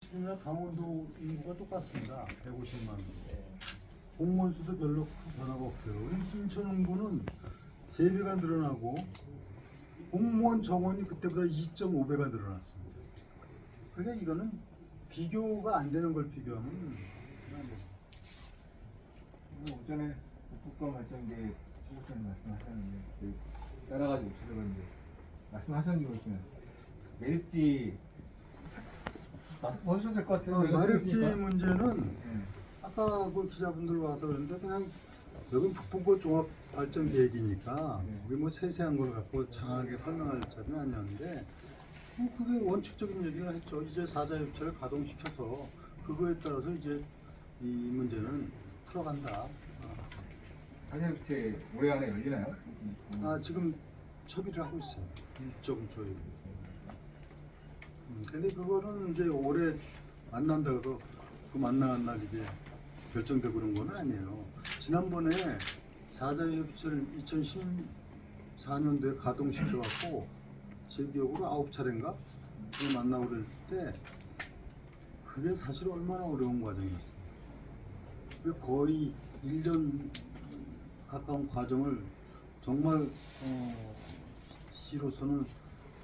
지금이나 강원도 인구가 똑같습니다. 150만. 공무원 수도 별로 큰 변화가 없어요. 인천공구는 3배가 늘어나고 공무원 정원이 그때보다 2.5배가 늘어났습니다. 그러니까 이거는 비교가 안 되는 걸 비교하면 오전에 북극권 발전기 소속사님 말씀하셨는데 따라가지고 없어서 그런데 말씀하셨는데 보시면 매립지 보셨을 것 같아요. 마력지 문제는 네. 아까 그 기자분들 와서 그랬는데 그냥 여기 북부고 종합 발전 계획이니까 우리 뭐 세세한 걸 갖고 장하게 설명할 자리는 아니었는데 그게 원칙적인 얘기를 했죠. 이제 사자협체를 가동시켜서 그거에 따라서 이제 이 문제는 풀어간다. 사자협체 올해 안에 열리나요? 지금 협의를 하고 있어요. 일정 조율. 근데 그거는 이제 올해 만난다고 그 만나는 날 이게 결정되고 그런 건 아니에요. 지난번에 사자협체를 2014년도에 가동시켜갖고 제 기억으로 9차례인가 그걸 만나고 그럴 때 그게 사실 얼마나 어려운 과정이었어요. 그게 거의 1년 가까운 과정을 정말 시로서는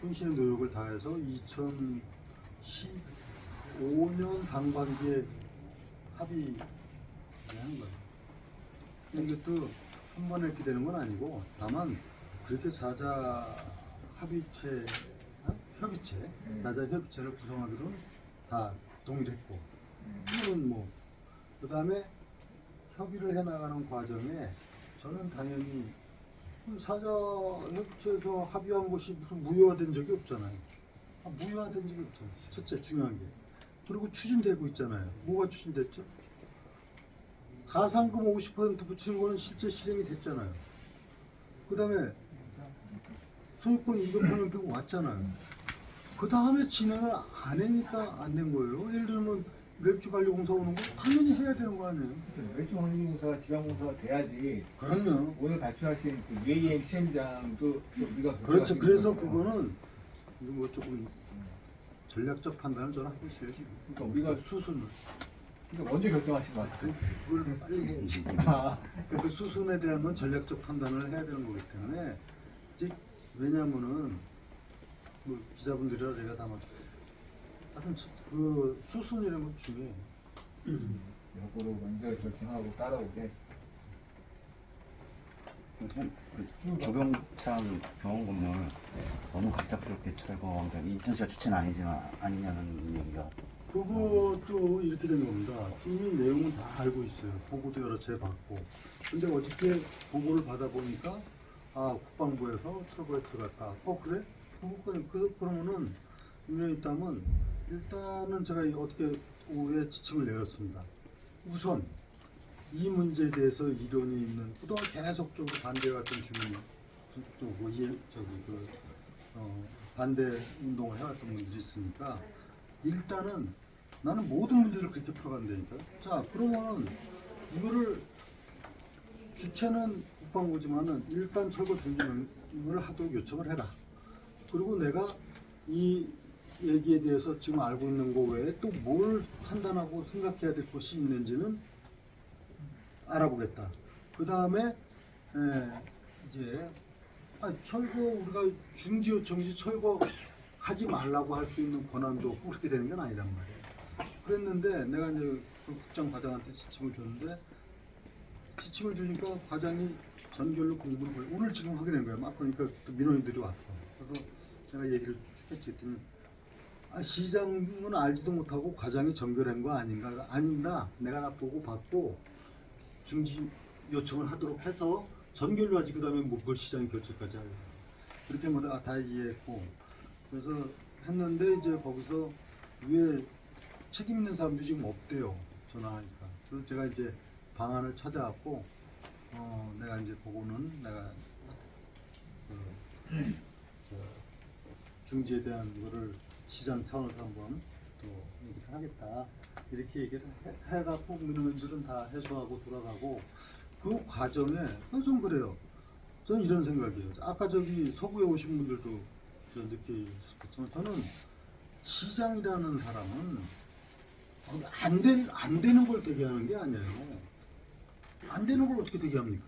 혼신의 노력을 다해서 2015년 상반기에 합의하는 거예요. 이것도 한 번에 이렇게 되는 건 아니고 다만 그렇게 사자 협의체, 사자 협의체를 구성하기로는 다 동의했고 이건 뭐 그 다음에 협의를 해나가는 과정에 저는 당연히 사자 협의체에서 합의한 것이 무슨 무효화된 적이 없잖아요. 무효화된 적이 없잖아요. 첫째 중요한 게. 그리고 추진되고 있잖아요. 뭐가 추진됐죠? 가상금 50% 붙이는 거는 실제 실행이 됐잖아요. 그 다음에 소유권 이동하는 게 왔잖아요. 그 다음에 진행을 안 하니까 안 된 거예요. 예를 들면 맵주관리공사 오는 거 당연히 해야 되는 거 아니에요. 멸종관리공사가 지방공사가 돼야지. 그럼요. 오늘 발표하신 그 UAM 시행장도 우리가 그렇죠. 그래서 그거는 이거 뭐 조금 전략적 판단을 저는 하고 있어요 지금. 그러니까 우리가 수순을. 그러니까 먼저 결정하신 것 같아요. 그걸 빨리 해야지. 그 수순에 대한 건 전략적 판단을 해야 되는 거기 때문에 이제 왜냐하면은 뭐 기자분들이라 제가 다 하여튼 그 수순이라는 건 중요해요. 역으로 먼저 결정하고 따라오게. 조병창 병원 건물 너무 갑작스럽게 철거한 게 인천시가 주체는 아니지만 아니냐는 얘기가. 그것도 이렇게 된 겁니다. 이미 내용은 다 알고 있어요. 보고도 여러 차례 받고. 근데 어저께 보고를 받아보니까 국방부에서 철거에 들어갔다. 그래? 그러면은 분명히 있다면 일단은 제가 어떻게 오후에 지침을 내렸습니다. 우선 이 문제에 대해서 이론이 있는 그동안 계속적으로 반대해왔던 주민 또뭐 반대 운동을 해왔던 분들이 있으니까 일단은 나는 모든 문제를 그렇게 풀어간다니까요. 자, 그러면은 이거를 주체는 국방부지만은 일단 철거 준비를 하도록 요청을 해라. 그리고 내가 이 얘기에 대해서 지금 알고 있는 거 외에 또 뭘 판단하고 생각해야 될 것이 있는지는 알아보겠다. 그 다음에 이제 철거 우리가 중지 요청지 철거하지 말라고 할 수 있는 권한도 없고 그렇게 되는 건 아니란 말이에요. 그랬는데 내가 이제 그 국장 과장한테 지침을 줬는데 지침을 주니까 과장이 전결로 공부를 거의 오늘 지금 확인한 거예요. 막 그러니까 또 민원인들이 왔어. 그래서 제가 얘기를 했지. 했더니 시장은 알지도 못하고 과장이 전결한 거 아닌가? 아닙니다. 내가 다 보고 받고 중지 요청을 하도록 해서 전결로 하지 그 다음에 뭘 시장이 결정까지 하려고. 그렇게 뭐다 다 이해했고 그래서 했는데 이제 거기서 위에 책임 있는 사람들이 지금 없대요. 전화하니까. 그래서 제가 이제 방안을 찾아왔고 내가 이제 보고는 내가 중지에 대한 거를 시장 차원에서 한번 또 얘기를 하겠다 이렇게 얘기를 해갖고 민원인들은 다 해소하고 돌아가고 그 과정에 항상 그래요. 저는 이런 생각이에요. 아까 저기 서구에 오신 분들도 느끼셨겠지만 저는 시장이라는 사람은 안 되는 걸 되게 하는 게 아니에요. 안 되는 걸 어떻게 되게 합니까?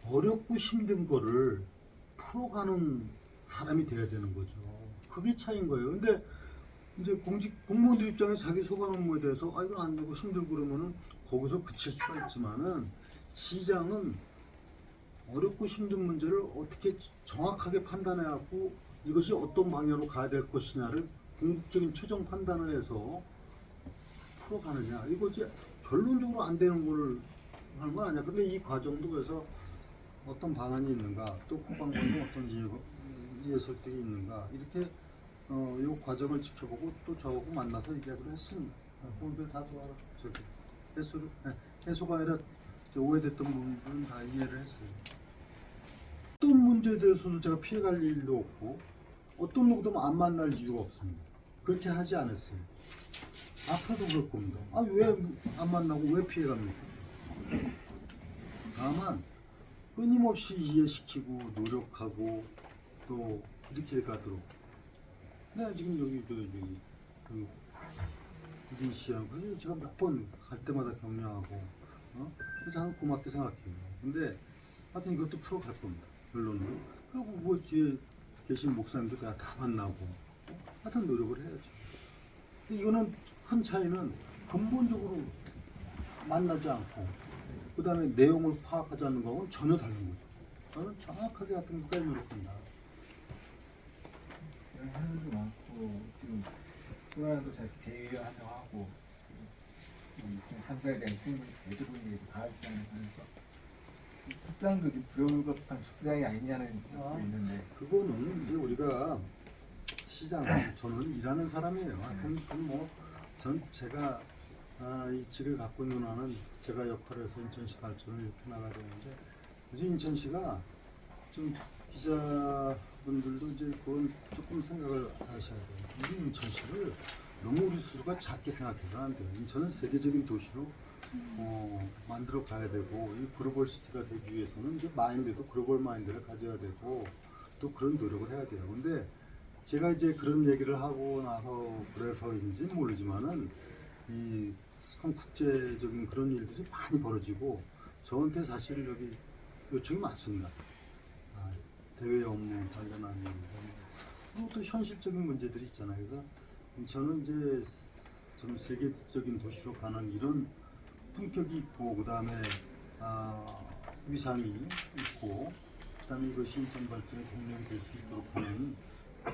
어렵고 힘든 거를 풀어가는 사람이 돼야 되는 거죠. 그게 차이인 거예요. 근데 이제 공무원들 입장에서 자기 소관 업무에 대해서 아 이건 안 되고 힘들고 그러면은 거기서 그칠 수가 있지만은 시장은 어렵고 힘든 문제를 어떻게 정확하게 판단해갖고 이것이 어떤 방향으로 가야 될 것이냐를 궁극적인 최종 판단을 해서 풀어가느냐 이거지 결론적으로 안 되는 걸 하는 건 아니야. 근데 이 과정도 그래서 어떤 방안이 있는가 또 그 방법은 어떤 이해 설득이 있는가 이렇게 이 과정을 지켜보고 또 저하고 만나서 얘기하기로 했습니다. 오늘 다 좋아 저기 해소가 아니라 오해됐던 부분은 다 이해를 했어요. 어떤 문제에 대해서도 제가 피해갈 일도 없고 어떤 누구도 안 만날 이유가 없습니다. 그렇게 하지 않았어요. 앞으로도 그럴 겁니다. 아 왜 안 만나고 왜 피해갑니까? 다만 끊임없이 이해시키고 노력하고 또 이렇게 가도록 내가 지금 여기 그 우진 씨하고 제가 몇 번 갈 때마다 격려하고 그래서 항상 고맙게 생각해요. 근데 하여튼 이것도 풀어갈 겁니다. 결론으로. 그리고 뭐 뒤에 계신 목사님도 내가 다 만나고 하여튼 노력을 해야죠. 근데 이거는 큰 차이는 근본적으로 만나지 않고 그 다음에 내용을 파악하지 않는 거하고는 전혀 다른 거죠. 저는 정확하게 같은 것까지 노력한다. 하는 일도 많고 지금 코로나도 다시 재유하려고 하고 한국에 대한 힘을 대부분이 가을시장에 하면서 숙장도 불협급한 숙장이 아니냐는 것도 있는데 그거는 이제 우리가 시장 저는 일하는 사람이에요. 하여튼 뭐전 제가 이 직을 갖고 있는 한은 제가 역할에서 인천시 발전을 이렇게 나가야 되는데 이제 인천시가 좀 기자분들도 이제 그건 조금 생각을 하셔야 돼요. 우리 인천시를 너무 우리 스스로가 작게 생각해서는 안 돼요. 인천은 세계적인 도시로 만들어 가야 되고 이 글로벌 시티가 되기 위해서는 이제 마인드도 글로벌 마인드를 가져야 되고 또 그런 노력을 해야 돼요. 근데 제가 이제 그런 얘기를 하고 나서 그래서인지 모르지만은 이 국제적인 그런 일들이 많이 벌어지고 저한테 사실 여기 요청이 많습니다. 대외 업무 관련한 일, 그리고 또 현실적인 문제들이 있잖아요. 그래서 저는 이제 좀 세계적인 도시로 가는 이런 품격이 있고 그다음에 위상이 있고 그다음에 이것이 인천 발전의 동력이 될 수 있도록 하는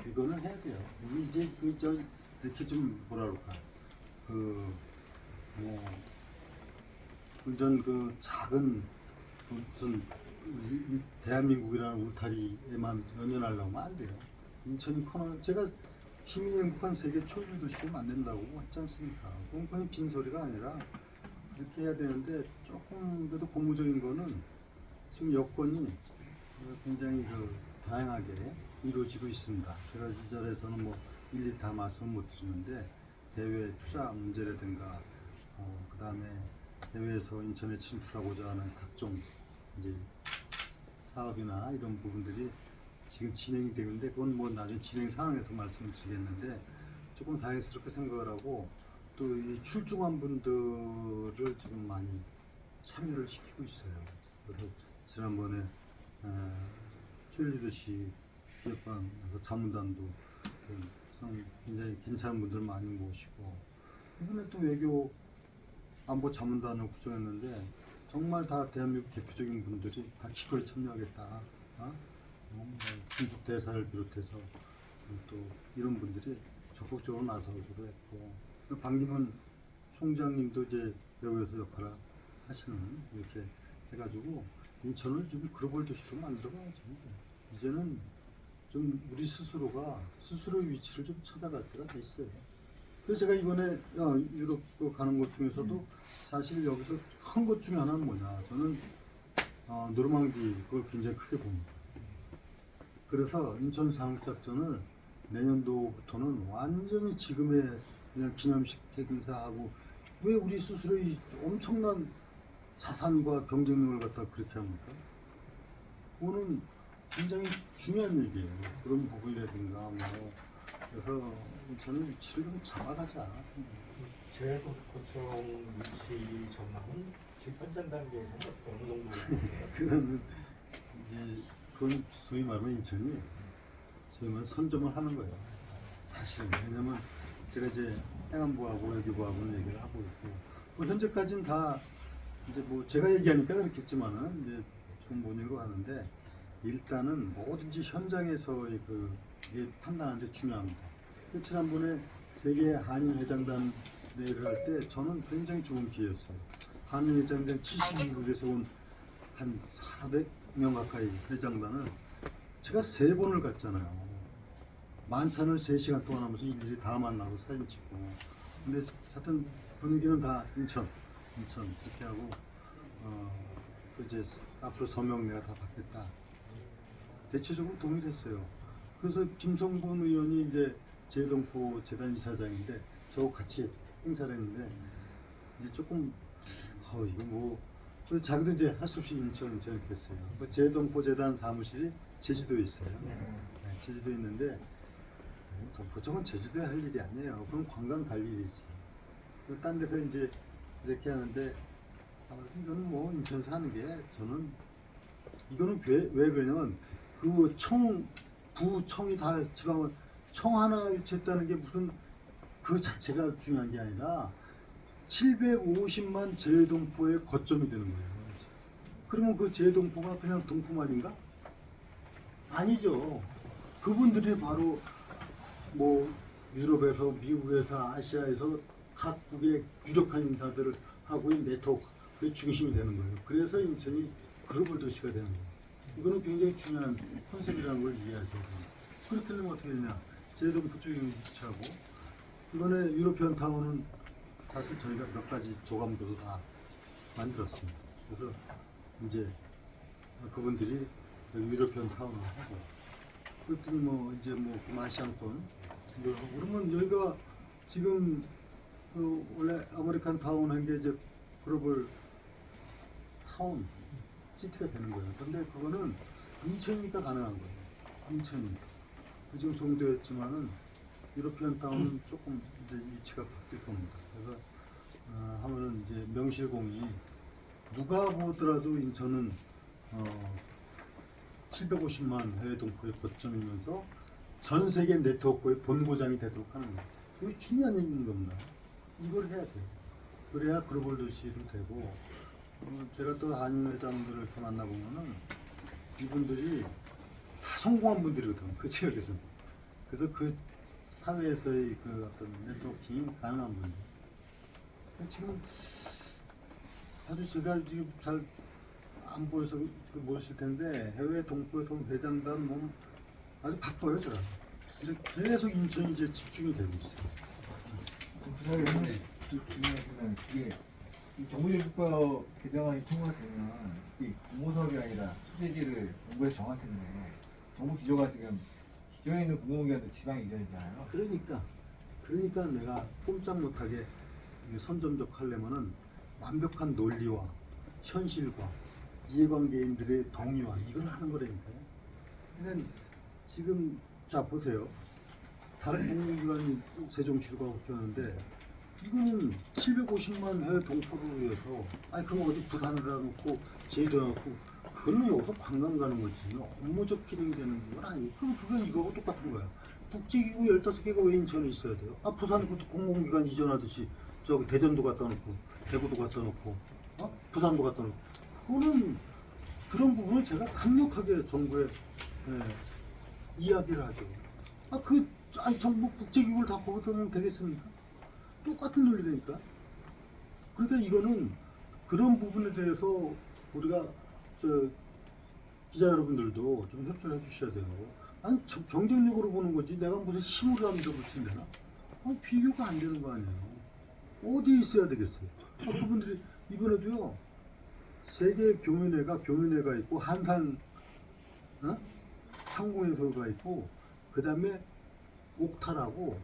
이거는 해야 돼요. 이제 이렇게 좀 뭐라 그럴까 이런 그 작은 무슨 대한민국이라는 울타리에만 연연하려고 하면 안 돼요. 인천이 커나 제가 힘이 행복한 세계 초유 도시를 만든다고 했지 않습니까? 그건 그냥 빈소리가 아니라 이렇게 해야 되는데 조금 그래도 고무적인 거는 지금 여건이 굉장히 다양하게 이루어지고 있습니다. 제가 이 자리에서는 뭐 일일이 다 말씀을 못 드리는데 대외 투자 문제라든가 그 다음에 해외에서 인천에 진출하고자 하는 각종 이제 사업이나 이런 부분들이 지금 진행이 되는데 그건 뭐 나중에 진행 상황에서 말씀을 드리겠는데 조금 다행스럽게 생각을 하고 또 이 출중한 분들을 지금 많이 참여를 시키고 있어요. 그래서 지난번에 츄리더시 기획관에서 자문단도 굉장히 괜찮은 분들 많이 모시고 이번에 또 외교 안보 자문단을 구성했는데 정말 다 대한민국 대표적인 분들이 다 기꺼이 참여하겠다. 김숙 대사를 비롯해서 또 이런 분들이 적극적으로 나서기도 했고 반기문 총장님도 이제 외교에서 역할을 하시는 이렇게 해가지고 인천을 좀 글로벌 도시로 만들어가야죠. 이제는 좀 우리 스스로가 스스로의 위치를 좀 찾아갈 때가 됐어요. 그래서 제가 이번에 유럽 가는 것 중에서도 사실 여기서 큰 것 중에 하나는 뭐냐. 저는 노르망디 그걸 굉장히 크게 봅니다. 그래서 인천 상륙작전을 내년도부터는 완전히 지금의 그냥 기념식 행사하고 왜 우리 스스로의 엄청난 자산과 경쟁력을 갖다 그렇게 합니까? 그거는 굉장히 중요한 얘기예요. 그런 부분이라든가 그래서 저는 위치를 좀 잡아가자. 재도포청 위치 전망은 지금 현장 단계에서는 어느 정도? 그건 이제 그건 소위 말하면 인천이 소위 말하면 선점을 하는 거예요. 사실은 왜냐면 제가 이제 행안부하고 여기부하고는 얘기를 하고 있고 뭐 현재까지는 다 이제 뭐 제가 얘기하니까 그렇겠지만은 이제 정보원으로 하는데 일단은 뭐든지 현장에서의 그 이게 판단하는 데 중요합니다. 그 지난번에 세계 한인 회장단 대회를 할 때 저는 굉장히 좋은 기회였어요. 한인 회장단 72국에서 온 한 400명 가까이 회장단을 제가 3번을 갔잖아요. 만찬을 3시간 동안 하면서 일일이 다 만나고 사진 찍고. 근데 하여튼 분위기는 다 인천 그렇게 하고 또 이제 앞으로 서명 내가 다 받겠다. 대체적으로 동의됐어요. 그래서 김성곤 의원이 이제 재동포 재단 이사장인데 저하고 같이 행사를 했는데 이제 조금 이거 뭐 자기도 이제 할 수 없이 인천 이렇게 했어요. 그 재동포 재단 사무실이 제주도에 있어요. 네, 제주도에 있는데 동포청은 제주도에 할 일이 아니에요. 그럼 관광 갈 일이 있어요. 딴 데서 이제 이렇게 하는데 이거는 뭐 인천에서 하는 게 저는 이거는 왜 그러냐면 그 부청이 다 지방을 청 하나 유치했다는 게 무슨 그 자체가 중요한 게 아니라 750만 재동포의 거점이 되는 거예요. 그러면 그 재동포가 그냥 동포만인가? 아니죠. 그분들이 바로 뭐 유럽에서 미국에서 아시아에서 각국의 유력한 인사들을 하고 있는 네트워크의 중심이 되는 거예요. 그래서 인천이 글로벌 도시가 되는 거예요. 이거는 굉장히 중요한 컨셉이라는 걸 이해하셔야 돼요. 그렇게 되면 어떻게 되냐? 재동포 쪽에 위치하고 이번에 유로피언 타운은 사실 저희가 몇 가지 조감도도 다 만들었습니다. 그래서 이제 그분들이 유로피언 타운을 하고 그랬더니 뭐 이제 뭐 마시앙톤 그러면 여기가 지금 그 원래 아메리칸 타운 한 게 이제 글로벌 타운 시티가 되는 거예요. 근데 그거는 인천이니까 가능한 거예요. 인천이니까. 지금 송도였지만은 유로피언 타운은 조금 이제 위치가 바뀔 겁니다. 그래서 하면은 이제 명실공히 누가 보더라도 인천은 750만 해외 동포의 거점이면서 전 세계 네트워크의 본고장이 되도록 하는 거예요. 그게 중요한 얘기인 겁니다. 이걸 해야 돼요. 그래야 글로벌 도시로 되고 제가 또 한인 회장들을 이렇게 만나보면은 이분들이 다 성공한 분들이거든요. 그 지역에서는. 그래서 그 사회에서의 그 어떤 네트워킹이 가능한 분들. 지금 아주 제가 지금 잘 안 보여서 모르실 텐데 해외 동포에서 온 회장단 뭐 아주 바빠요, 제가. 이제 계속 인천이 이제 집중이 되고 있어요. 부산에는 중요하지만 이게 이 정부제국법 개정안이 통과되면 이 공모사업이 아니라 소재지를 정부에서 정할 텐데 정부 기조가 지금 기존에 있는 공공기관도 지방 이전이잖아요. 그러니까 내가 꼼짝 못하게 선점적 하려면은 완벽한 논리와 현실과 이해관계인들의 동의와 이걸 하는 거라니까요. 근데 지금 자 보세요. 다른 공공기관이 세종시가 웃겼는데 이거는 750만 해외 동포를 위해서 그럼 어디 부산을 해놓고 제주도 해놓고 그러면 여기서 관광 가는 거지 업무적 기능이 되는 건 아니고 그럼 그건 이거하고 똑같은 거야. 국제기구 15개가 왜 인천에 있어야 돼요? 부산에 그것도 공공기관 이전하듯이 저기 대전도 갖다 놓고 대구도 갖다 놓고 부산도 갖다 놓고 그거는 그런 부분을 제가 강력하게 정부에 이야기를 하죠. 정부 국제기구를 다 거기다 놓으면 되겠습니까? 똑같은 논리니까. 그러니까 이거는 그런 부분에 대해서 우리가 기자 여러분들도 좀 협조를 해주셔야 돼요. 경쟁력으로 보는 거지 내가 무슨 힘으로 하면서 붙인대나? 비교가 안 되는 거 아니에요. 어디 있어야 되겠어요? 그분들이 이번에도요 세계 교민회가 있고 한산 상공회소가 있고 그 다음에 옥타라고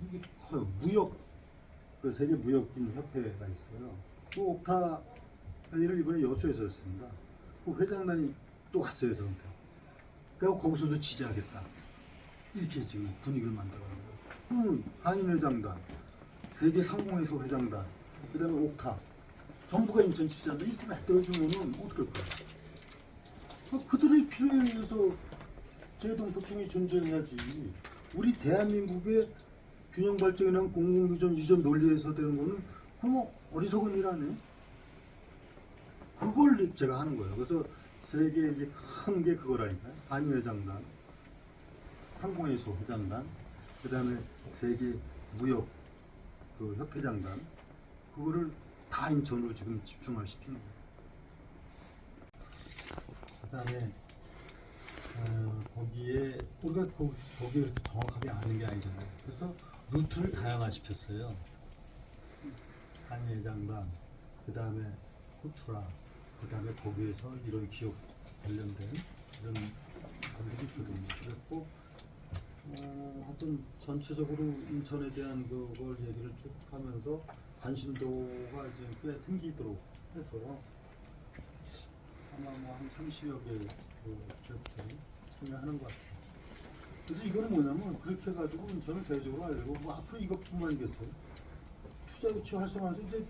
이게 커요. 그 세계 무역인 협회가 있어요. 그 옥타 회의를 이번에 여수에서 했습니다. 그 회장단이 또 왔어요 저한테. 그래서 거기서도 지지하겠다. 이렇게 지금 분위기를 만들어요. 한인회장단, 세계 상공회소 회장단, 그다음에 옥타, 전부가 인천시장인데 이렇게 만들어주면은 어떡할 거야? 그들의 필요에 의해서 재동포층이 존재해야지. 우리 대한민국의 균형 발전이랑 공공기전 이전 논리에서 되는 거는 그럼 어리석은 일 아니에요? 그걸 제가 하는 거예요. 그래서 세계 이제 큰 게 그거라니까요. 한인회장단, 상공회소 회장단, 그 다음에 세계 무역 그 협회장단, 그거를 다 인천으로 지금 집중을 시키는 거예요. 그 다음에 거기에 우리가 거기에 이렇게 정확하게 아는 게 아니잖아요. 그래서 루트를 다양화시켰어요. 한일장단, 그 다음에 코투라, 그 다음에 거기에서 이런 기업 관련된 이런 분들이 있거든요. 그랬고 하여튼 전체적으로 인천에 대한 그걸 얘기를 쭉 하면서 관심도가 이제 꽤 생기도록 해서 아마 한 30여 개 기업들이 참여하는 것 같아요. 그래서 이거는 뭐냐면 그렇게 해가지고 인천을 대외적으로 알리고 뭐 앞으로 이것뿐만이겠어요. 투자 유치 활성화해서 이제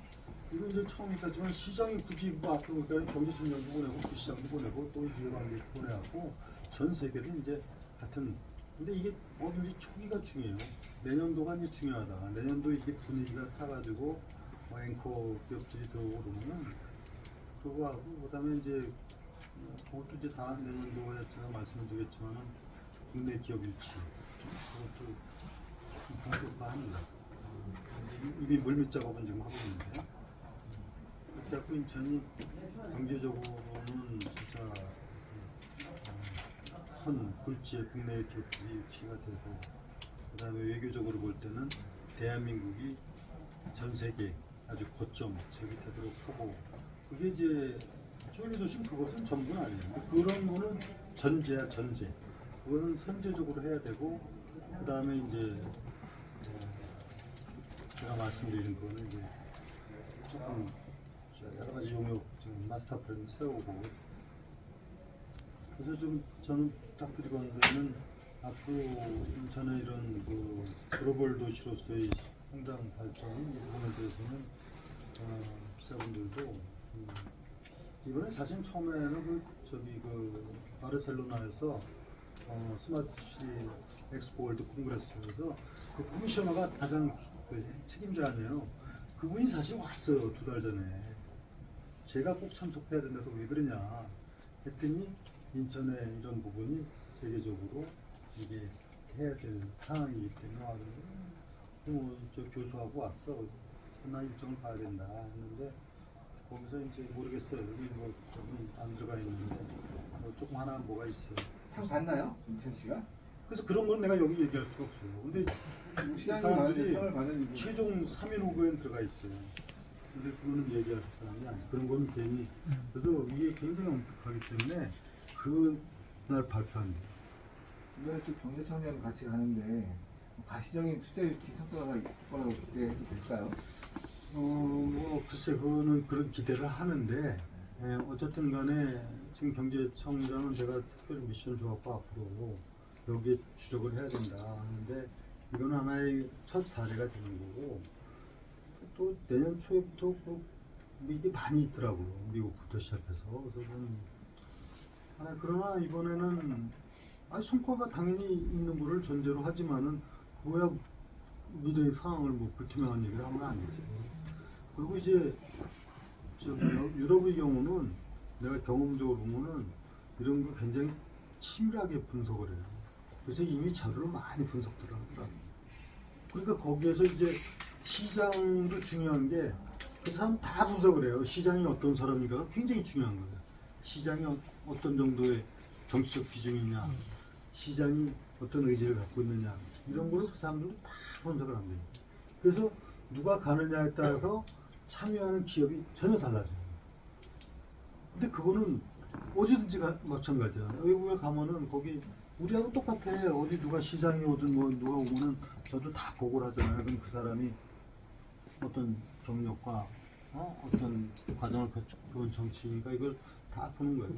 이건 이제 처음이겠지만 시장이 굳이 뭐 앞으로 그러니까 경제진영도 보내고 부시장도 보내고 또 이해관계 보내고 전 세계를 이제 같은 근데 이게 뭐든지 초기가 중요해요. 내년도가 이제 중요하다. 내년도 이게 분위기가 타가지고 뭐 앵커 기업들이 들어오고 그러면은 그거하고 그다음에 이제 그것도 이제 다 내년도에 제가 말씀을 드리겠지만은 국내 기업 유치 그것도 본격화합니다. 이미 물밑 작업은 지금 하고 있는데 그렇게 해서 인천이 경제적으로는 진짜 선 굴지의 국내 기업들이 유치가 되고 그 다음에 외교적으로 볼 때는 대한민국이 전 세계 아주 고점 제기되도록 하고 그게 이제 쪼리 도심 그것은 전부는 아니에요. 그런 거는 전제야 전제. 그거는 선제적으로 해야 되고 그 다음에 이제 제가 말씀드린 거는 이제 조금 여러 가지 용역 지금 마스터 플랜 세우고 그래서 좀 저는 딱 드리건데는 앞으로 인천의 이런 그 글로벌 도시로서의 성장 발전 이 부분에 대해서는 기자분들도 이번에 사실 처음에는 그 바르셀로나에서 스마트시티 엑스포 월드 콩그레스에서 그 커미셔너가 가장 그 책임자 아니에요. 그분이 사실 왔어요 2달 전에. 제가 꼭 참석해야 된다서 왜 그러냐 했더니 인천의 이런 부분이 세계적으로 이게 해야 될 상황이기 때문에 와서 저 교수하고 왔어. 나 일정을 봐야 된다 했는데 거기서 이제 모르겠어요. 여기 뭐 안 들어가 있는데 뭐 조금 하나 뭐가 있어요. 상 받나요? 인천 씨가? 그래서 그런 건 내가 여기 얘기할 수가 없어요. 근데 이 시장이 사람들이 상을 받은 최종 3인 후보에 들어가 있어요. 근데 그거는 얘기할 사람이 아니에요. 그런 건 괜히 그래서 이게 굉장히 엄격하기 때문에 그날 발표합니다. 이번에 또 경제청장 같이 가는데 가시적인 투자 유치 성과가 있을 거라고 기대해도 될까요? 뭐 글쎄 그거는 그런 기대를 하는데 어쨌든 간에 지금 경제청장은 내가 특별히 미션을 줘갖고 앞으로 여기에 주력을 해야 된다 하는데 이건 하나의 첫 사례가 되는 거고 또 내년 초에부터 이게 많이 있더라고요. 미국부터 시작해서 그래서 그러나 이번에는 성과가 당연히 있는 거를 전제로 하지만은 그거야 미래의 상황을 뭐 불투명한 얘기를 하면 안 되지. 그리고 이제 유럽의 경우는 내가 경험적으로 보면은 이런 거 굉장히 치밀하게 분석을 해요. 그래서 이미 자료를 많이 분석들을 하더라고요. 그러니까 거기에서 이제 시장도 중요한 게 그 사람 다 분석을 해요. 시장이 어떤 사람인가가 굉장히 중요한 거예요. 시장이 어떤 정도의 정치적 비중이냐, 시장이 어떤 의지를 갖고 있느냐 이런 거를 그 사람들도 다 분석을 합니다. 그래서 누가 가느냐에 따라서 참여하는 기업이 전혀 달라져요. 근데 그거는 어디든지 마찬가지야. 외국에 가면은 거기 우리하고 똑같아. 어디 누가 시장이 오든 뭐 누가 오면은 저도 다 보고를 하잖아요. 그럼 그 사람이 어떤 경력과 어떤 과정을 거친 정치인가 이걸 다 보는 거예요.